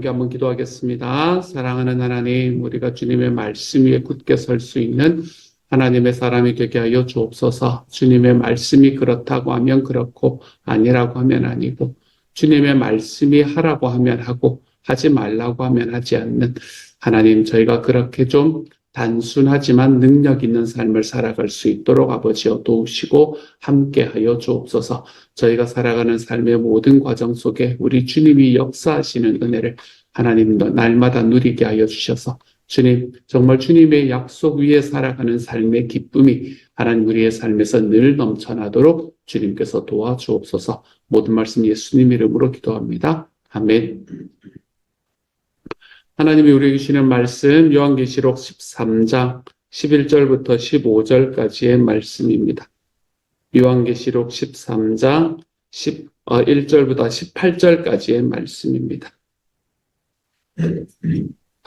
함께 한번 기도하겠습니다. 사랑하는 하나님, 우리가 주님의 말씀 위에 굳게 설 수 있는 하나님의 사람이 되게 하여 주옵소서. 주님의 말씀이 그렇다고 하면 그렇고 아니라고 하면 아니고, 주님의 말씀이 하라고 하면 하고 하지 말라고 하면 하지 않는 하나님, 저희가 그렇게 좀 단순하지만 능력 있는 삶을 살아갈 수 있도록 아버지여 도우시고 함께하여 주옵소서. 저희가 살아가는 삶의 모든 과정 속에 우리 주님이 역사하시는 은혜를 하나님도 날마다 누리게 하여 주셔서 주님, 정말 주님의 약속 위에 살아가는 삶의 기쁨이 하나님 우리의 삶에서 늘 넘쳐나도록 주님께서 도와주옵소서. 모든 말씀 예수님 이름으로 기도합니다. 아멘. 하나님이 우리에게 주시는 말씀 요한계시록 13장 11절부터 15절까지의 말씀입니다. 요한계시록 13장 1절부터 18절까지의 말씀입니다.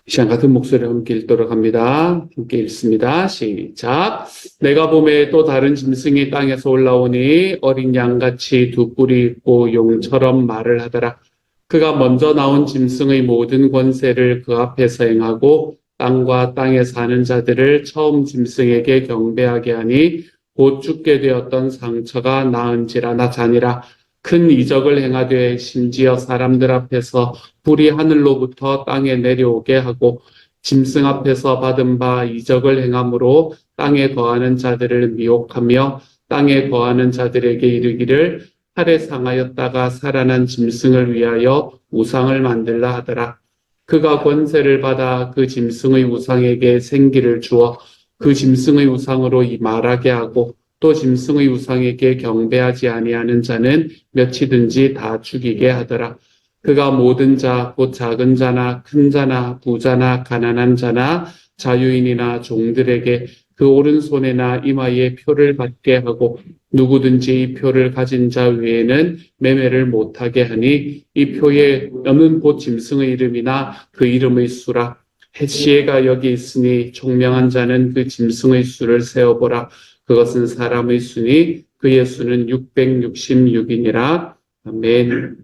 시간 같은 목소리로 함께 읽도록 합니다. 함께 읽습니다. 시작. 내가 보매 또 다른 짐승이 땅에서 올라오니 어린 양같이 두 뿔이 있고 용처럼 말을 하더라. 그가 먼저 나온 짐승의 모든 권세를 그 앞에서 행하고 땅과 땅에 사는 자들을 처음 짐승에게 경배하게 하니 곧 죽게 되었던 상처가 나은지라 나자니라. 큰 이적을 행하되 심지어 사람들 앞에서 불이 하늘로부터 땅에 내려오게 하고 짐승 앞에서 받은 바 이적을 행함으로 땅에 거하는 자들을 미혹하며 땅에 거하는 자들에게 이르기를 칼에 상하였다가 살아난 짐승을 위하여 우상을 만들라 하더라. 그가 권세를 받아 그 짐승의 우상에게 생기를 주어 그 짐승의 우상으로 말하게 하고 또 짐승의 우상에게 경배하지 아니하는 자는 몇이든지 다 죽이게 하더라. 그가 모든 자, 곧 작은 자나 큰 자나 부자나 가난한 자나 자유인이나 종들에게 그 오른손에나 이마에 표를 받게 하고 누구든지 이 표를 가진 자 외에는 매매를 못하게 하니 이 표에 없는 곧 짐승의 이름이나 그 이름의 수라. 시에가 여기 있으니 총명한 자는 그 짐승의 수를 세어보라. 그것은 사람의 수니 그의 수는 666이니라. 아멘.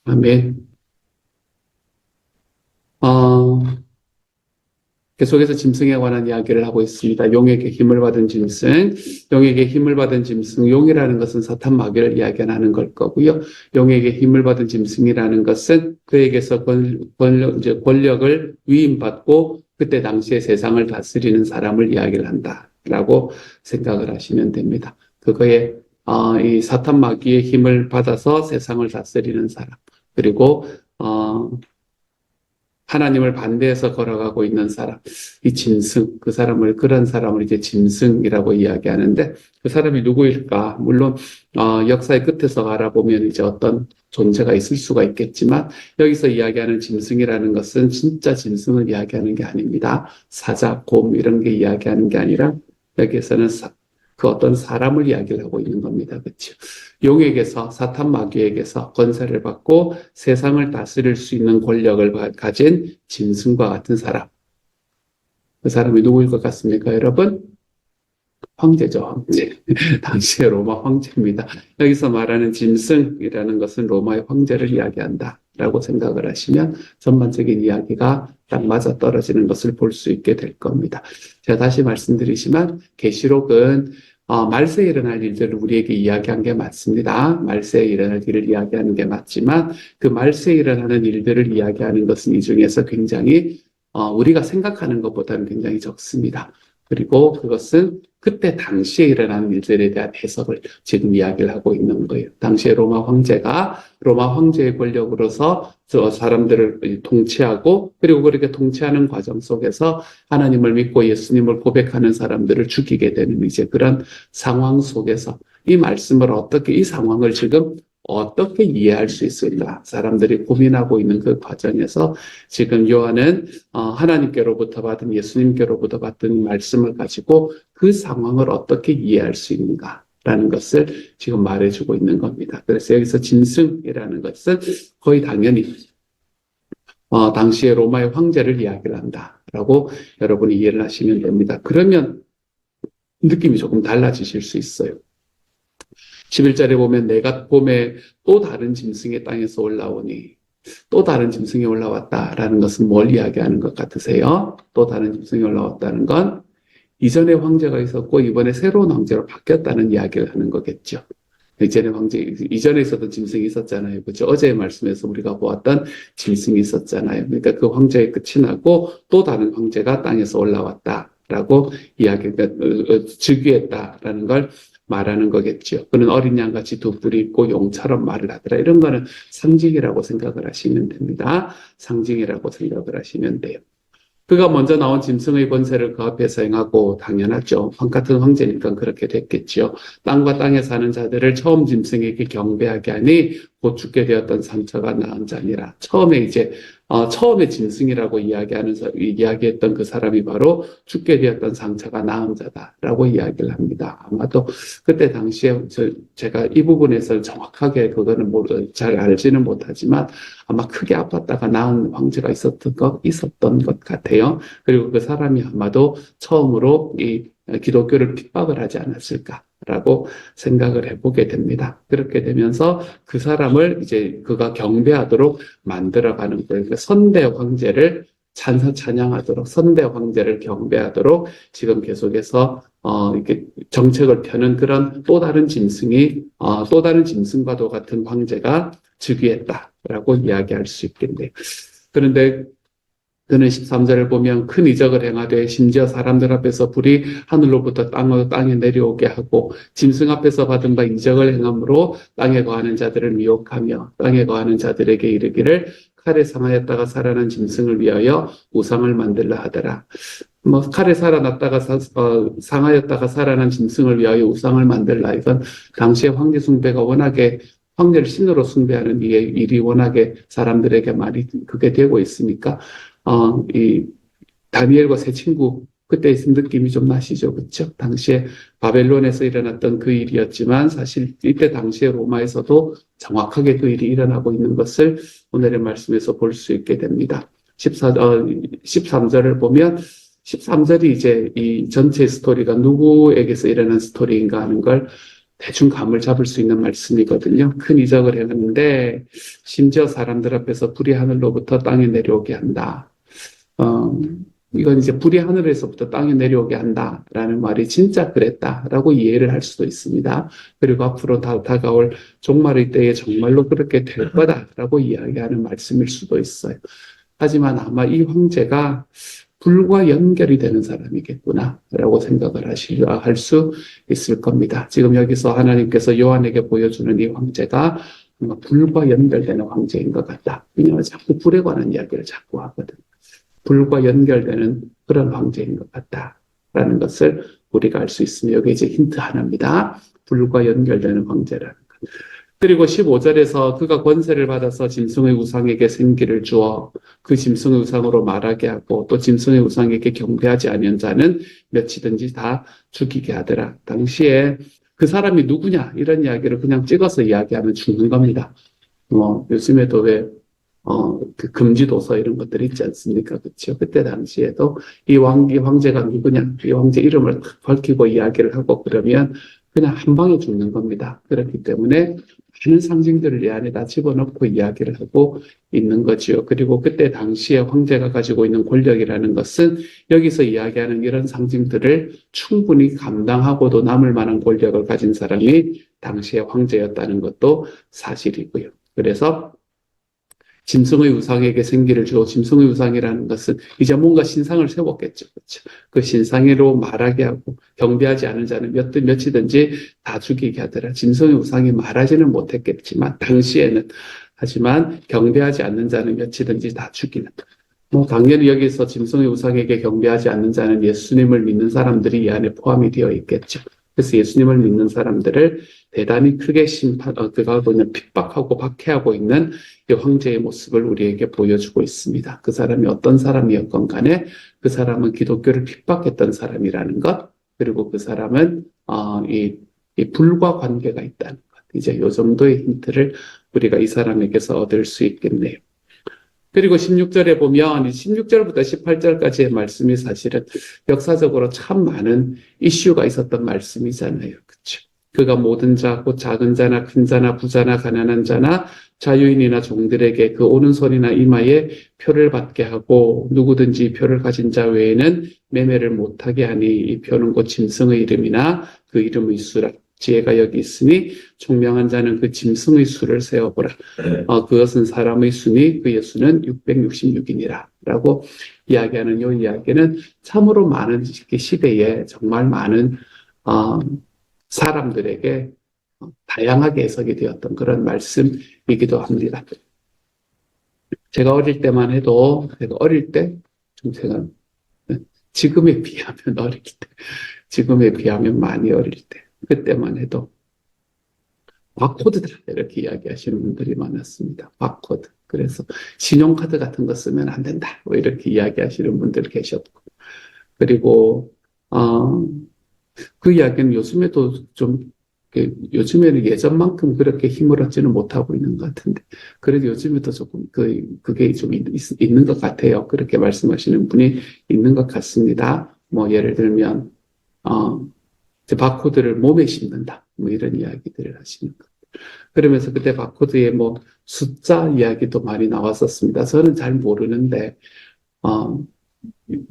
아멘. 계속해서 짐승에 관한 이야기를 하고 있습니다. 용에게 힘을 받은 짐승, 용에게 힘을 받은 짐승, 용이라는 것은 사탄 마귀를 이야기하는 걸 거고요. 용에게 힘을 받은 짐승이라는 것은 그에게서 권력을 위임받고 그때 당시에 세상을 다스리는 사람을 이야기를 한다라고 생각을 하시면 됩니다. 그거에 이 사탄 마귀의 힘을 받아서 세상을 다스리는 사람, 그리고 하나님을 반대해서 걸어가고 있는 사람, 이 짐승, 그런 사람을 이제 짐승이라고 이야기하는데, 그 사람이 누구일까? 물론, 역사의 끝에서 알아보면 이제 어떤 존재가 있을 수가 있겠지만, 여기서 이야기하는 짐승이라는 것은 진짜 짐승을 이야기하는 게 아닙니다. 사자, 곰, 이런 게 이야기하는 게 아니라, 여기에서는 그 어떤 사람을 이야기를 하고 있는 겁니다. 그렇죠? 용에게서, 사탄 마귀에게서 권세를 받고 세상을 다스릴 수 있는 권력을 가진 짐승과 같은 사람. 그 사람이 누구일 것 같습니까, 여러분? 황제죠, 황제. 당시의 로마 황제입니다. 여기서 말하는 짐승이라는 것은 로마의 황제를 이야기한다 라고 생각을 하시면 전반적인 이야기가 딱 맞아떨어지는 것을 볼 수 있게 될 겁니다. 제가 다시 말씀드리지만 계시록은 말세에 일어날 일들을 우리에게 이야기한 게 맞습니다. 말세에 일어날 일을 이야기하는 게 맞지만 그 말세에 일어나는 일들을 이야기하는 것은 이 중에서 굉장히 우리가 생각하는 것보다는 굉장히 적습니다. 그리고 그것은 그때 당시에 일어나는 일들에 대한 해석을 지금 이야기를 하고 있는 거예요. 당시에 로마 황제의 권력으로서 저 사람들을 통치하고 그리고 그렇게 통치하는 과정 속에서 하나님을 믿고 예수님을 고백하는 사람들을 죽이게 되는 이제 그런 상황 속에서 이 상황을 지금 어떻게 이해할 수 있을까? 사람들이 고민하고 있는 그 과정에서 지금 요한은 하나님께로부터 받은 예수님께로부터 받은 말씀을 가지고 그 상황을 어떻게 이해할 수 있는가라는 것을 지금 말해주고 있는 겁니다. 그래서 여기서 짐승이라는 것은 거의 당연히 당시의 로마의 황제를 이야기를 한다라고 여러분이 이해를 하시면 됩니다. 그러면 느낌이 조금 달라지실 수 있어요. 11절에 보면 내가 봄에 또 다른 짐승이 땅에서 올라오니 또 다른 짐승이 올라왔다라는 것은 뭘 이야기하는 것 같으세요? 또 다른 짐승이 올라왔다는 건 이전에 황제가 있었고 이번에 새로운 황제로 바뀌었다는 이야기를 하는 거겠죠. 이전에 있었던 짐승이 있었잖아요. 그죠? 어제의 말씀에서 우리가 보았던 짐승이 있었잖아요. 그러니까 그 황제의 끝이 나고 또 다른 황제가 땅에서 올라왔다라고 즉위했다라는 걸 말하는 거겠죠. 그는 어린 양같이 두 뿔이 있고 용처럼 말을 하더라. 이런 거는 상징이라고 생각을 하시면 됩니다. 상징이라고 생각을 하시면 돼요. 그가 먼저 나온 짐승의 권세를 그 앞에서 행하고 당연하죠. 같은 황제니까 그렇게 됐겠죠. 땅과 땅에 사는 자들을 처음 짐승에게 경배하게 하니 곧 죽게 되었던 상처가 나은 자니라. 처음에 짐승이라고 이야기했던 그 사람이 바로 죽게 되었던 상처가 나은 자다라고 이야기를 합니다. 아마도 그때 당시에 제가 이 부분에서 정확하게 그거는 잘 알지는 못하지만 아마 크게 아팠다가 나은 황제가 있었던 것 같아요. 그리고 그 사람이 아마도 처음으로 이 기독교를 핍박을 하지 않았을까라고 생각을 해보게 됩니다. 그렇게 되면서 그 사람을 이제 그가 경배하도록 만들어가는 거예요. 그러니까 선대 황제를 찬양하도록, 선대 황제를 경배하도록 지금 계속해서 이렇게 정책을 펴는 그런 또 다른 짐승과도 같은 황제가 즉위했다라고 이야기할 수 있겠네요. 그런데 그는 13절을 보면 큰 이적을 행하되 심지어 사람들 앞에서 불이 하늘로부터 땅에 내려오게 하고 짐승 앞에서 받은 바 이적을 행함으로 땅에 거하는 자들을 미혹하며 땅에 거하는 자들에게 이르기를 칼에 상하였다가 살아난 짐승을 위하여 우상을 만들라 하더라. 칼에 상하였다가 살아난 짐승을 위하여 우상을 만들라. 이건 당시에 황제 숭배가 워낙에 황제를 신으로 숭배하는 일이 워낙에 사람들에게 많이 그게 되고 있으니까 이 다니엘과 세 친구 그때 있은 느낌이 좀 나시죠, 그렇죠? 당시에 바벨론에서 일어났던 그 일이었지만 사실 이때 당시에 로마에서도 정확하게 그 일이 일어나고 있는 것을 오늘의 말씀에서 볼 수 있게 됩니다. 13절을 보면 13절이 이제 이 전체 스토리가 누구에게서 일어난 스토리인가 하는 걸 대충 감을 잡을 수 있는 말씀이거든요. 큰 이적을 했는데 심지어 사람들 앞에서 불이 하늘로부터 땅에 내려오게 한다. 이건 이제 불이 하늘에서부터 땅에 내려오게 한다라는 말이 진짜 그랬다라고 이해를 할 수도 있습니다. 그리고 앞으로 다가올 종말의 때에 정말로 그렇게 될 거다라고 이야기하는 말씀일 수도 있어요. 하지만 아마 이 황제가 불과 연결이 되는 사람이겠구나라고 생각을 할 수 있을 겁니다. 지금 여기서 하나님께서 요한에게 보여주는 이 황제가 뭔가 불과 연결되는 황제인 것 같다. 왜냐하면 자꾸 불에 관한 이야기를 자꾸 하거든. 불과 연결되는 그런 황제인 것 같다라는 것을 우리가 알 수 있으며 여기 이제 힌트 하나입니다. 불과 연결되는 황제라는 것. 그리고 15절에서 그가 권세를 받아서 짐승의 우상에게 생기를 주어 그 짐승의 우상으로 말하게 하고 또 짐승의 우상에게 경배하지 아니한 자는 몇이든지 다 죽이게 하더라. 당시에 그 사람이 누구냐 이런 이야기를 그냥 찍어서 이야기하면 죽는 겁니다. 요즘에도 그 금지도서 이런 것들이 있지 않습니까? 그렇죠? 그때 당시에도 이 황제가 누구냐, 이 황제 이름을 밝히고 이야기를 하고 그러면 그냥 한 방에 죽는 겁니다. 그렇기 때문에 많은 상징들을 이 안에다 집어넣고 이야기를 하고 있는 거지요. 그리고 그때 당시에 황제가 가지고 있는 권력이라는 것은 여기서 이야기하는 이런 상징들을 충분히 감당하고도 남을 만한 권력을 가진 사람이 당시에 황제였다는 것도 사실이고요. 그래서 짐승의 우상에게 생기를 주고 짐승의 우상이라는 것은 이제 뭔가 신상을 세웠겠죠. 그렇죠? 그 신상으로 말하게 하고 경배하지 않은 자는 몇이든지 다 죽이게 하더라. 짐승의 우상이 말하지는 못했겠지만 당시에는 하지만 경배하지 않는 자는 몇이든지 다 죽이는. 당연히 여기서 짐승의 우상에게 경배하지 않는 자는 예수님을 믿는 사람들이 이 안에 포함이 되어 있겠죠. 그래서 예수님을 믿는 사람들을 대단히 크게 그가 그냥 핍박하고 박해하고 있는 이 황제의 모습을 우리에게 보여주고 있습니다. 그 사람이 어떤 사람이었건 간에 그 사람은 기독교를 핍박했던 사람이라는 것, 그리고 그 사람은 이 불과 관계가 있다는 것. 이제 이 정도의 힌트를 우리가 이 사람에게서 얻을 수 있겠네요. 그리고 16절에 보면 16절부터 18절까지의 말씀이 사실은 역사적으로 참 많은 이슈가 있었던 말씀이잖아요. 그렇죠? 그가 모든 자, 곧 작은 자나 큰 자나 부자나 가난한 자나 자유인이나 종들에게 그 오른손이나 이마에 표를 받게 하고 누구든지 표를 가진 자 외에는 매매를 못하게 하니 이 표는 곧 짐승의 이름이나 그 이름의 수라. 지혜가 여기 있으니 총명한 자는 그 짐승의 수를 세어보라. 그것은 사람의 수니 그의 수는 666이니라. 라고 이야기하는 이 이야기는 참으로 많은 시대에 정말 많은 사람들에게 다양하게 해석이 되었던 그런 말씀이기도 합니다. 제가 어릴 때만 해도, 제가 어릴 때, 좀 제가, 지금에 비하면 어릴 때, 지금에 비하면 많이 어릴 때, 그때만 해도, 바코드다, 이렇게 이야기하시는 분들이 많았습니다. 바코드. 그래서, 신용카드 같은 거 쓰면 안 된다, 뭐 이렇게 이야기하시는 분들 계셨고. 그리고, 그 이야기는 요즘에도 좀, 요즘에는 예전만큼 그렇게 힘을 얻지는 못하고 있는 것 같은데, 그래도 요즘에도 조금 그게 좀 있는 것 같아요. 그렇게 말씀하시는 분이 있는 것 같습니다. 뭐, 예를 들면, 이제 바코드를 몸에 심는다. 뭐 이런 이야기들을 하시는 것. 그러면서 그때 바코드에 뭐 숫자 이야기도 많이 나왔었습니다. 저는 잘 모르는데,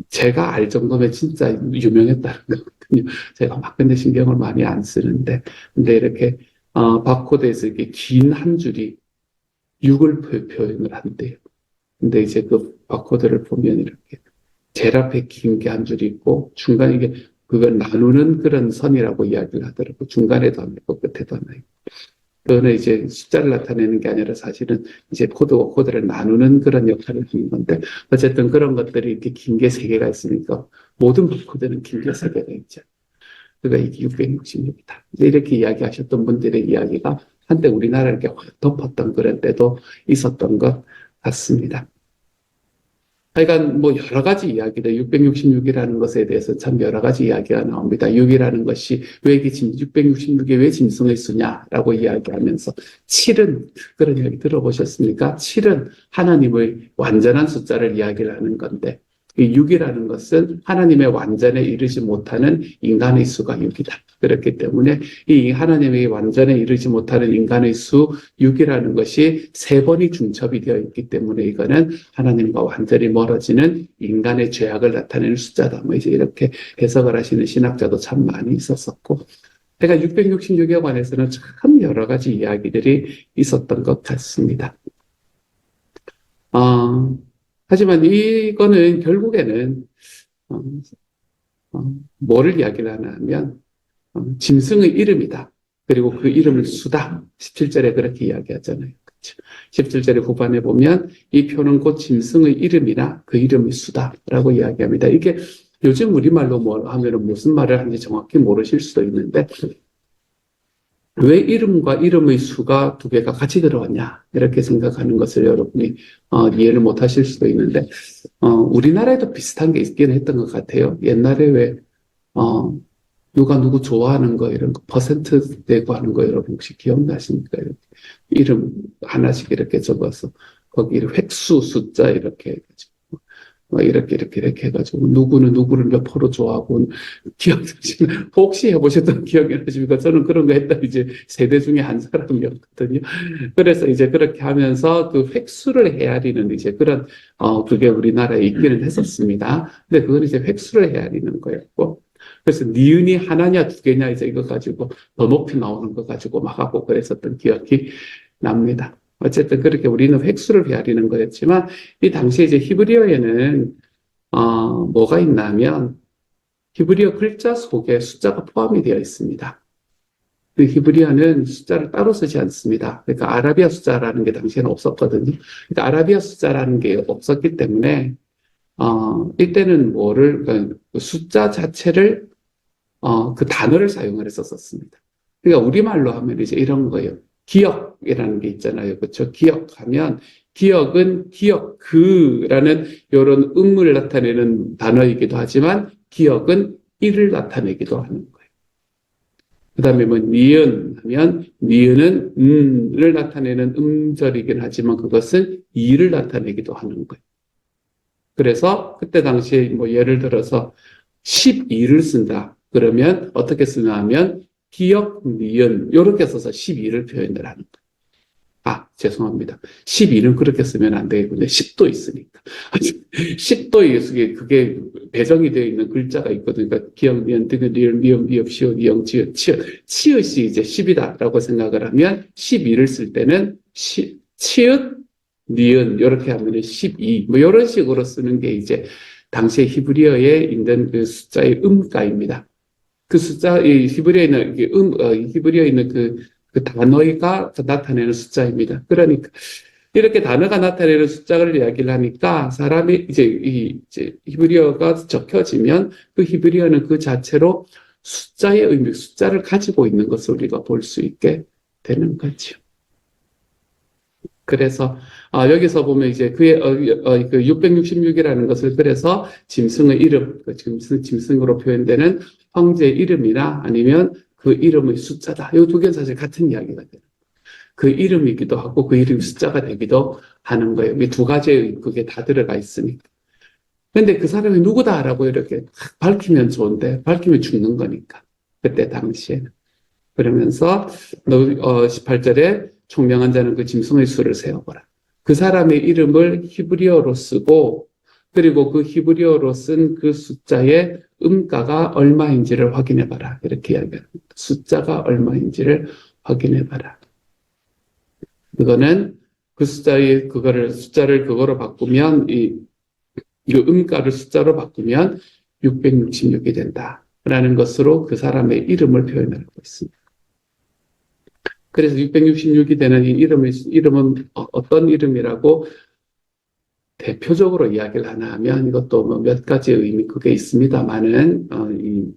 제가 알 정도면 진짜 유명했다는 거거든요. 제가 막 근데 신경을 많이 안 쓰는데, 근데 이렇게, 바코드에서 이렇게 긴 한 줄이 6을 표현을 한대요. 근데 이제 그 바코드를 보면 이렇게 제일 앞에 긴 게 한 줄이 있고, 중간에 이게 그걸 나누는 그런 선이라고 이야기를 하더라고요. 중간에도 하나 있고, 끝에도 하나 있고. 그거는 이제 숫자를 나타내는 게 아니라 사실은 이제 코드와 코드를 나누는 그런 역할을 하는 건데, 어쨌든 그런 것들이 이렇게 긴 게 세 개가 있으니까 모든 코드는 긴 게 세 개가 있죠. 그러니까 이게 666이다. 이렇게 이야기하셨던 분들의 이야기가 한때 우리나라를 이렇게 확 덮었던 그런 때도 있었던 것 같습니다. 하여간 뭐 여러 가지 이야기들, 666이라는 것에 대해서 참 여러 가지 이야기가 나옵니다. 6이라는 것이 왜 이게 666이 왜 짐승의 수냐라고 이야기하면서 7은 그런 이야기 들어보셨습니까? 7은 하나님의 완전한 숫자를 이야기를 하는 건데 이 6이라는 것은 하나님의 완전에 이르지 못하는 인간의 수가 6이다. 그렇기 때문에 이 하나님의 완전에 이르지 못하는 인간의 수 6이라는 것이 세 번이 중첩이 되어 있기 때문에 이거는 하나님과 완전히 멀어지는 인간의 죄악을 나타내는 숫자다. 뭐 이제 이렇게 해석을 하시는 신학자도 참 많이 있었었고, 그러니까 666에 관해서는 참 여러 가지 이야기들이 있었던 것 같습니다. 하지만 이거는 결국에는 뭐를 이야기를 하냐면 짐승의 이름이다. 그리고 그 이름은 수다. 17절에 그렇게 이야기하잖아요. 그렇죠? 17절의 후반에 보면 이 표는 곧 짐승의 이름이나 그 이름의 수다라고 이야기합니다. 이게 요즘 우리말로 뭐 하면은 무슨 말을 하는지 정확히 모르실 수도 있는데 왜 이름과 이름의 수가 두 개가 같이 들어왔냐 이렇게 생각하는 것을 여러분이 이해를 못 하실 수도 있는데 우리나라에도 비슷한 게 있긴 했던 것 같아요. 옛날에 왜 누가 누구 좋아하는 거 이런 거 퍼센트 내고 하는 거 여러분 혹시 기억나십니까? 이렇게 이름 하나씩 이렇게 적어서 거기 획수 숫자 이렇게 해가지고 이렇게 해가지고 누구는 누구를 몇 프로 좋아하고 기억나시면 혹시 해보셨던 기억이 나십니까? 저는 그런 거 했던 이제 세대 중에 한 사람이었거든요. 그래서 이제 그렇게 하면서 그 획수를 헤아리는 이제 그런 그게 우리나라에 있기는 했었습니다. 근데 그건 이제 획수를 헤아리는 거였고. 그래서 니은이 하나냐 두 개냐 이제 이거 가지고 더 높이 나오는 거 가지고 막 하고 그랬었던 기억이 납니다. 어쨌든 그렇게 우리는 획수를 헤아리는 거였지만 이 당시에 이제 히브리어에는 뭐가 있냐면 히브리어 글자 속에 숫자가 포함이 되어 있습니다. 그 히브리어는 숫자를 따로 쓰지 않습니다. 그러니까 아라비아 숫자라는 게 당시에는 없었거든요. 그러니까 아라비아 숫자라는 게 없었기 때문에 이때는 그 숫자 자체를 그 단어를 사용을 했었습니다. 그러니까 우리말로 하면 이제 이런 거예요. 기억이라는 게 있잖아요. 그렇죠? 기억하면 기억은 그라는 이런 음을 나타내는 단어이기도 하지만 기억은 이를 나타내기도 하는 거예요. 그 다음에 뭐 니은 하면 니은은 를 나타내는 음절이긴 하지만 그것은 이를 나타내기도 하는 거예요. 그래서 그때 당시에 뭐 예를 들어서 12를 쓴다. 그러면 어떻게 쓰냐 하면 기역, 니은 이렇게 써서 12를 표현을 하는 거예요. 죄송합니다. 12는 그렇게 쓰면 안 되겠군요. 10도 있으니까. 10도에 그게 배정이 되어 있는 글자가 있거든요. 그러니까 기역, 니은, 디귿, 리을, 미음, 비읍, 시옷, 이응, 지읒, 치읓. 치읓이 이제 10이다라고 생각을 하면 12를 쓸 때는 치읓, 니은 이렇게 하면 12. 뭐 이런 식으로 쓰는 게 이제 당시에 히브리어에 있는 그 숫자의 음가입니다. 그 숫자, 이 히브리어에 있는 히브리어에 있는 그 단어가 나타내는 숫자입니다. 그러니까 이렇게 단어가 나타내는 숫자를 이야기를 하니까 사람이 이제 히브리어가 적혀지면 그 히브리어는 그 자체로 숫자의 의미, 숫자를 가지고 있는 것을 우리가 볼 수 있게 되는 거죠. 그래서 여기서 보면 이제 그 666이라는 것을 그래서 짐승의 이름, 짐승으로 표현되는 황제의 이름이나 아니면 그 이름의 숫자다. 이 두 개는 사실 같은 이야기가 돼요. 그 이름이기도 하고 그 이름이 숫자가 되기도 하는 거예요. 이 두 가지의 그게 다 들어가 있으니까. 근데 그 사람이 누구다라고 이렇게 밝히면 좋은데 밝히면 죽는 거니까. 그때 당시에는. 그러면서 18절에 총명한 자는 그 짐승의 수를 세어보라. 그 사람의 이름을 히브리어로 쓰고 그리고 그 히브리어로 쓴 그 숫자의 음가가 얼마인지를 확인해봐라. 이렇게 이야기합니다. 숫자가 얼마인지를 확인해봐라. 그거는 그 숫자를 그거로 바꾸면 이 음가를 숫자로 바꾸면 666이 된다라는 것으로 그 사람의 이름을 표현하고 있습니다. 그래서 666이 되는 이 이름은 어떤 이름이라고 대표적으로 이야기를 하나 하면 이것도 뭐 몇 가지의 의미 그게 있습니다만은 이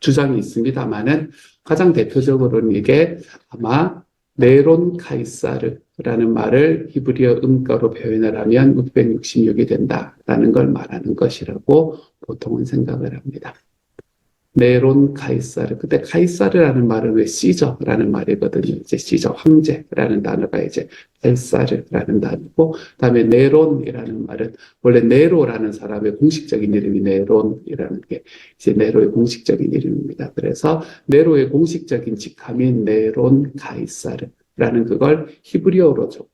주장이 있습니다만은 가장 대표적으로는 이게 아마 네론 카이사르라는 말을 히브리어 음가로 표현을 하면 666이 된다라는 걸 말하는 것이라고 보통은 생각을 합니다. 네론 카이사르. 그때 카이사르라는 말은 왜 시저라는 말이거든요. 이제 시저 황제라는 단어가 이제 카이사르라는 단어고, 그다음에 네론이라는 말은 원래 네로라는 사람의 공식적인 이름이 네론이라는 게 이제 네로의 공식적인 이름입니다. 그래서 네로의 공식적인 직함인 네론 카이사르라는 그걸 히브리어로 적고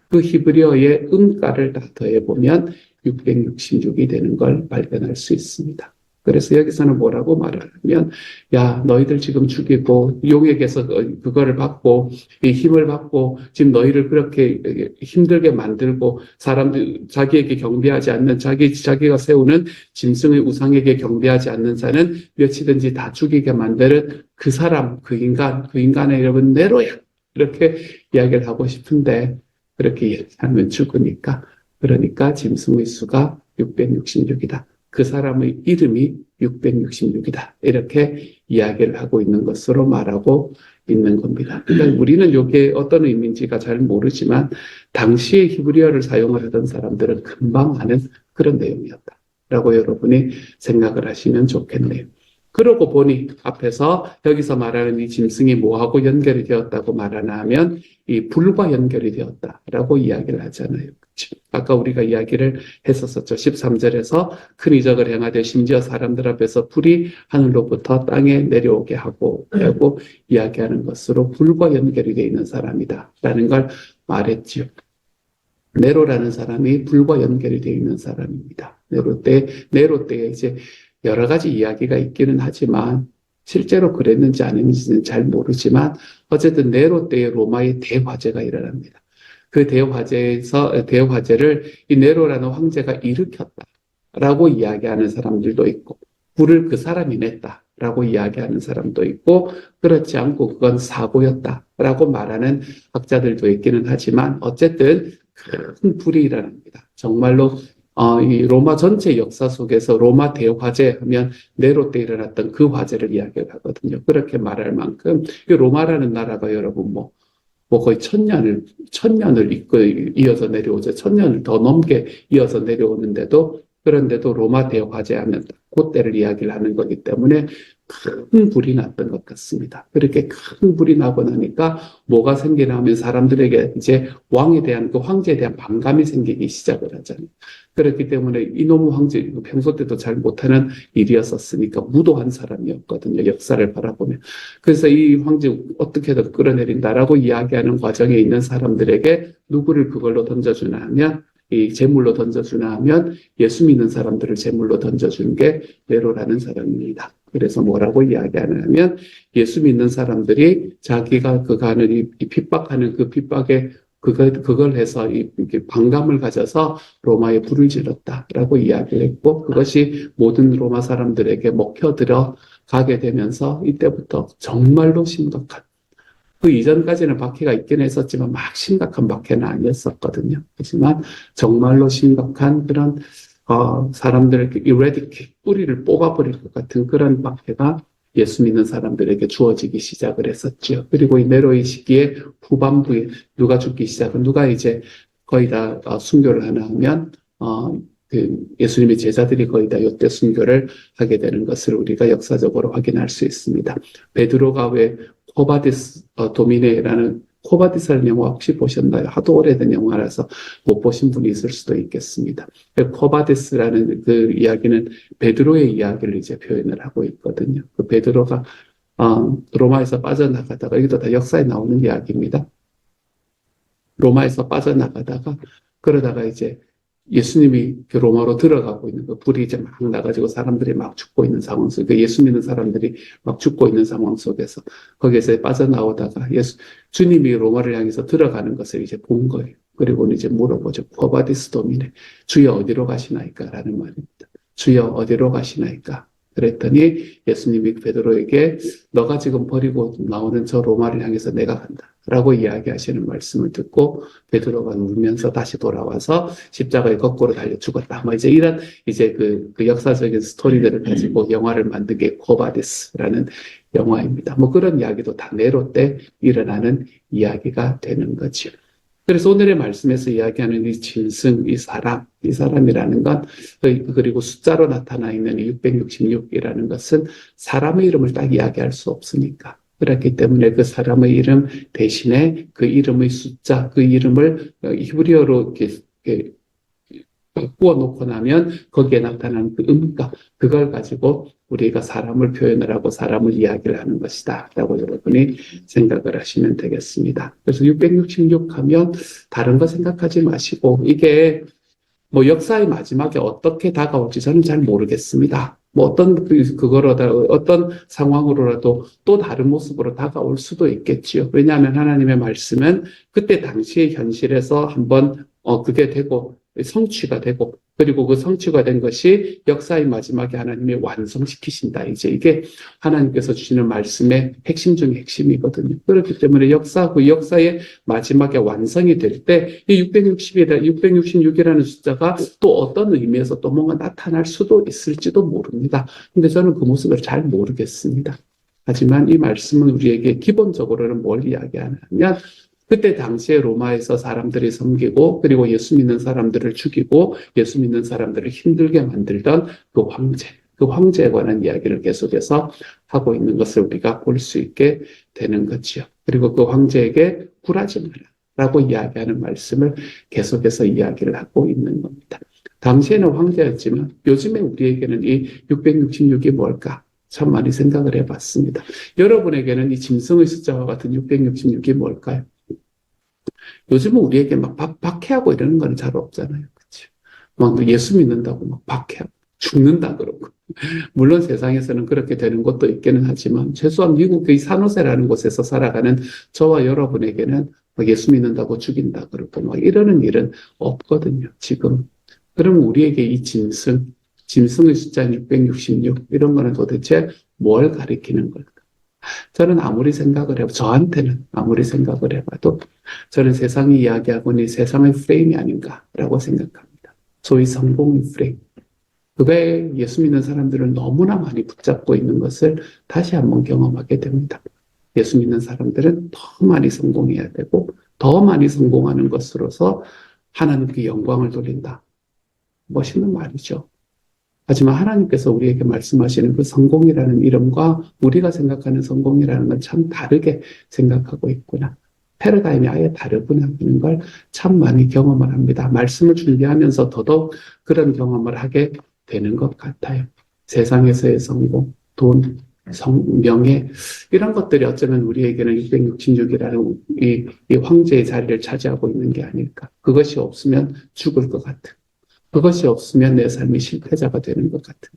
그 히브리어의 음가를 다 더해보면 666이 되는 걸 발견할 수 있습니다. 그래서 여기서는 뭐라고 말하냐면, 야, 너희들 지금 죽이고, 용에게서 그거를 받고, 이 힘을 받고, 지금 너희를 그렇게 힘들게 만들고, 사람들, 자기에게 경배하지 않는, 자기가 세우는 짐승의 우상에게 경배하지 않는 자는 몇이든지 다 죽이게 만드는 그 사람, 그 인간의 이름은 네로야. 이렇게 이야기를 하고 싶은데, 그렇게 이야기하면 죽으니까. 그러니까 짐승의 수가 666이다. 그 사람의 이름이 666이다. 이렇게 이야기를 하고 있는 것으로 말하고 있는 겁니다. 그러니까 우리는 이게 어떤 의미인지가 잘 모르지만 당시에 히브리어를 사용을 하던 사람들은 금방 아는 그런 내용이었다라고 여러분이 생각을 하시면 좋겠네요. 그러고 보니 앞에서 여기서 말하는 이 짐승이 뭐하고 연결이 되었다고 말하나 하면 이 불과 연결이 되었다라고 이야기를 하잖아요. 아까 우리가 이야기를 했었었죠. 13절에서 큰 이적을 행하되 심지어 사람들 앞에서 불이 하늘로부터 땅에 내려오게 하고 이야기하는 것으로 불과 연결이 되어 있는 사람이다 라는 걸 말했지요. 네로라는 사람이 불과 연결이 되어 있는 사람입니다. 네로 때에 이제 여러 가지 이야기가 있기는 하지만 실제로 그랬는지 아닌지는 잘 모르지만 어쨌든 네로 때의 로마의 대화재가 일어납니다. 그 대화재를 이 네로라는 황제가 일으켰다라고 이야기하는 사람들도 있고 불을 그 사람이 냈다라고 이야기하는 사람도 있고 그렇지 않고 그건 사고였다라고 말하는 학자들도 있기는 하지만 어쨌든 큰 불이 일어납니다. 정말로 이 로마 전체 역사 속에서 로마 대화재 하면 네로 때 일어났던 그 화재를 이야기하거든요. 그렇게 말할 만큼 이 로마라는 나라가 여러분 뭐 거의 천년을 이어서 내려오죠. 천년을 더 넘게 이어서 내려오는데도 그런데도 로마 대화제하면 그때를 이야기를 하는 거기 때문에 큰 불이 났던 것 같습니다. 그렇게 큰 불이 나고 나니까 뭐가 생기나 하면 사람들에게 이제 왕에 대한 그 황제에 대한 반감이 생기기 시작을 하잖아요. 그렇기 때문에 이놈의 황제 평소 때도 잘 못하는 일이었었으니까 무도한 사람이었거든요. 역사를 바라보면. 그래서 이 황제 어떻게든 끌어내린다라고 이야기하는 과정에 있는 사람들에게 누구를 그걸로 던져주나 하면 이 제물로 던져주나 하면 예수 믿는 사람들을 제물로 던져주는 게 네로라는 사람입니다. 그래서 뭐라고 이야기하냐면 예수 믿는 사람들이 자기가 그가는 이 핍박하는 그 핍박에 그걸 해서 이렇게 반감을 가져서 로마에 불을 질렀다라고 이야기를 했고 그것이 모든 로마 사람들에게 먹혀들어 가게 되면서 이때부터 정말로 심각한 그 이전까지는 박해가 있긴 했었지만 막 심각한 박해는 아니었었거든요. 하지만 정말로 심각한 그런 사람들에게 eradicate, 뿌리를 뽑아버릴 것 같은 그런 박해가 예수 믿는 사람들에게 주어지기 시작을 했었죠. 그리고 이 네로의 시기에 후반부에 누가 죽기 시작은 누가 이제 거의 다 순교를 하나 하면 그 예수님의 제자들이 거의 다 이때 순교를 하게 되는 것을 우리가 역사적으로 확인할 수 있습니다. 베드로가 왜 코바디스 도미네라는 코바디스라는 영화 혹시 보셨나요? 하도 오래된 영화라서 못 보신 분이 있을 수도 있겠습니다. 코바디스라는 그 이야기는 베드로의 이야기를 이제 표현을 하고 있거든요. 그 베드로가 로마에서 빠져나가다가 여기도 다 역사에 나오는 이야기입니다. 로마에서 빠져나가다가 그러다가 이제 예수님이 그 로마로 들어가고 있는 그 불이 이제 막 나가지고 사람들이 막 죽고 있는 상황 속에 그 예수 믿는 사람들이 막 죽고 있는 상황 속에서 거기에서 빠져나오다가 주님이 로마를 향해서 들어가는 것을 이제 본 거예요. 그리고는 이제 물어보죠. 코바디스 도미네, 주여 어디로 가시나이까? 라는 말입니다. 주여 어디로 가시나이까? 그랬더니 예수님이 베드로에게 너가 지금 버리고 나오는 저 로마를 향해서 내가 간다. 라고 이야기하시는 말씀을 듣고 베드로가 울면서 다시 돌아와서 십자가에 거꾸로 달려 죽었다. 뭐 이제 이런 이제 그 역사적인 스토리들을 가지고 영화를 만든 게 코바디스라는 영화입니다. 뭐 그런 이야기도 다 네로 때 일어나는 이야기가 되는 거죠. 그래서 오늘의 말씀에서 이야기하는 이 짐승, 이 사람이라는 건, 그리고 숫자로 나타나 있는 이 666이라는 것은 사람의 이름을 딱 이야기할 수 없으니까. 그렇기 때문에 그 사람의 이름 대신에 그 이름의 숫자, 그 이름을 히브리어로 이렇게 바꾸어 놓고 나면 거기에 나타나는 그 음가, 그걸 가지고 우리가 사람을 표현을 하고 사람을 이야기를 하는 것이다 라고 여러분이 생각을 하시면 되겠습니다. 그래서 666 하면 다른 거 생각하지 마시고 이게 뭐 역사의 마지막에 어떻게 다가올지 저는 잘 모르겠습니다. 뭐 어떤 상황으로라도 또 다른 모습으로 다가올 수도 있겠지요. 왜냐하면 하나님의 말씀은 그때 당시의 현실에서 한번 그게 되고 성취가 되고 그리고 그 성취가 된 것이 역사의 마지막에 하나님이 완성시키신다. 이제 이게 하나님께서 주시는 말씀의 핵심 중의 핵심이거든요. 그렇기 때문에 그 역사의 마지막에 완성이 될 때 이 666이라는 숫자가 또 어떤 의미에서 또 뭔가 나타날 수도 있을지도 모릅니다. 근데 저는 그 모습을 잘 모르겠습니다. 하지만 이 말씀은 우리에게 기본적으로는 뭘 이야기하냐면 그때 당시에 로마에서 사람들이 섬기고 그리고 예수 믿는 사람들을 죽이고 예수 믿는 사람들을 힘들게 만들던 그 황제에 관한 이야기를 계속해서 하고 있는 것을 우리가 볼 수 있게 되는 거지요. 그리고 그 황제에게 굴하지 마라 라고 이야기하는 말씀을 계속해서 이야기를 하고 있는 겁니다. 당시에는 황제였지만 요즘에 우리에게는 이 666이 뭘까? 참 많이 생각을 해봤습니다. 여러분에게는 이 짐승의 숫자와 같은 666이 뭘까요? 요즘은 우리에게 막 박해하고 이러는 건 잘 없잖아요. 그치? 막 예수 믿는다고 막 박해하고 죽는다 그러고. 물론 세상에서는 그렇게 되는 것도 있기는 하지만 최소한 미국의 산호세라는 곳에서 살아가는 저와 여러분에게는 예수 믿는다고 죽인다 그러고 막 이러는 일은 없거든요. 지금. 그럼 우리에게 이 짐승의 숫자 666 이런 거는 도대체 뭘 가리키는 걸까? 저는 저한테는 아무리 생각을 해봐도 저는 세상이 이야기하고 있는 세상의 프레임이 아닌가라고 생각합니다. 소위 성공의 프레임. 그게 예수 믿는 사람들을 너무나 많이 붙잡고 있는 것을 다시 한번 경험하게 됩니다. 예수 믿는 사람들은 더 많이 성공해야 되고 더 많이 성공하는 것으로서 하나님께 영광을 돌린다. 멋있는 말이죠. 하지만 하나님께서 우리에게 말씀하시는 그 성공이라는 이름과 우리가 생각하는 성공이라는 건 참 다르게 생각하고 있구나. 패러다임이 아예 다르구나 하는 걸 참 많이 경험을 합니다. 말씀을 준비하면서 더더욱 그런 경험을 하게 되는 것 같아요. 세상에서의 성공, 돈, 명예 이런 것들이 어쩌면 우리에게는 666이라는 이 황제의 자리를 차지하고 있는 게 아닐까. 그것이 없으면 죽을 것 같은. 그것이 없으면 내 삶이 실패자가 되는 것 같은.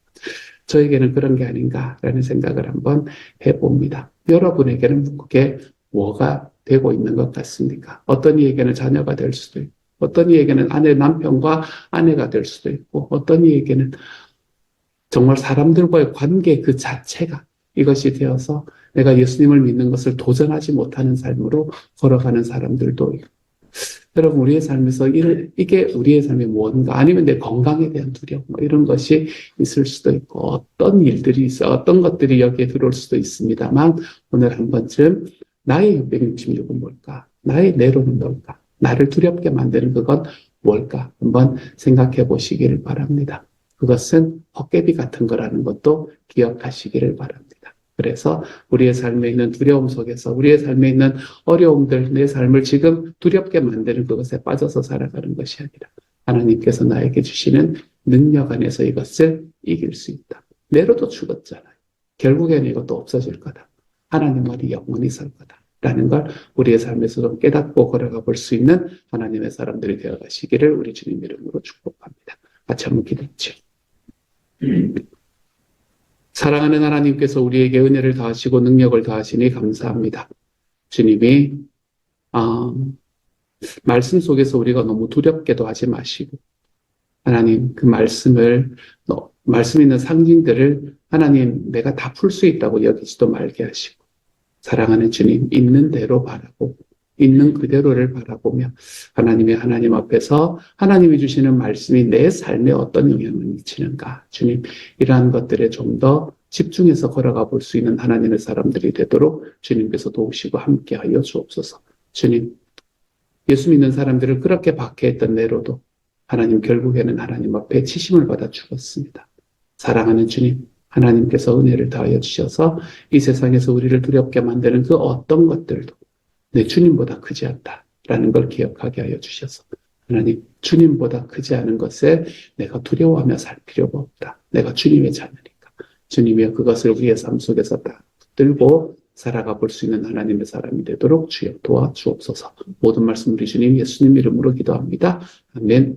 저에게는 그런 게 아닌가라는 생각을 한번 해봅니다. 여러분에게는 그게 뭐가 되고 있는 것 같습니까? 어떤 이에게는 자녀가 될 수도 있고, 어떤 이에게는 남편과 아내가 될 수도 있고, 어떤 이에게는 정말 사람들과의 관계 그 자체가 이것이 되어서 내가 예수님을 믿는 것을 도전하지 못하는 삶으로 걸어가는 사람들도 있고, 여러분, 우리의 삶에서 이게 우리의 삶이 뭔가, 아니면 내 건강에 대한 두려움, 이런 것이 있을 수도 있고, 어떤 일들이 있어, 어떤 것들이 여기에 들어올 수도 있습니다만, 오늘 한 번쯤 나의 666은 뭘까? 나의 내로는 뭘까? 나를 두렵게 만드는 그건 뭘까? 한번 생각해 보시기를 바랍니다. 그것은 헛개비 같은 거라는 것도 기억하시기를 바랍니다. 그래서 우리의 삶에 있는 두려움 속에서 우리의 삶에 있는 어려움들, 내 삶을 지금 두렵게 만드는 그것에 빠져서 살아가는 것이 아니라 하나님께서 나에게 주시는 능력 안에서 이것을 이길 수 있다. 내로도 죽었잖아요. 결국에는 이것도 없어질 거다. 하나님 말이 영원히 설 거다. 라는 걸 우리의 삶에서 좀 깨닫고 걸어가 볼 수 있는 하나님의 사람들이 되어 가시기를 우리 주님 이름으로 축복합니다. 같이 한번 기도했죠. 사랑하는 하나님께서 우리에게 은혜를 더하시고 능력을 더하시니 감사합니다. 주님이 말씀 속에서 우리가 너무 두렵게도 하지 마시고 하나님 그 말씀 있는 상징들을 하나님 내가 다 풀 수 있다고 여기지도 말게 하시고 사랑하는 주님 있는 대로 바라고 있는 그대로를 바라보며 하나님 앞에서 하나님이 주시는 말씀이 내 삶에 어떤 영향을 미치는가 주님 이러한 것들에 좀 더 집중해서 걸어가 볼 수 있는 하나님의 사람들이 되도록 주님께서 도우시고 함께하여 주옵소서. 주님 예수 믿는 사람들을 그렇게 박해했던 내로도 하나님 결국에는 하나님 앞에 치심을 받아 죽었습니다. 사랑하는 주님 하나님께서 은혜를 더하여 주셔서 이 세상에서 우리를 두렵게 만드는 그 어떤 것들도 내 주님보다 크지 않다라는 걸 기억하게 하여 주셔서 하나님 주님보다 크지 않은 것에 내가 두려워하며 살 필요가 없다. 내가 주님의 자녀니까 주님이 그것을 우리의 삶 속에서 다 붙들고 살아가 볼 수 있는 하나님의 사람이 되도록 주여 도와주옵소서. 모든 말씀 우리 주님 예수님 이름으로 기도합니다. 아멘.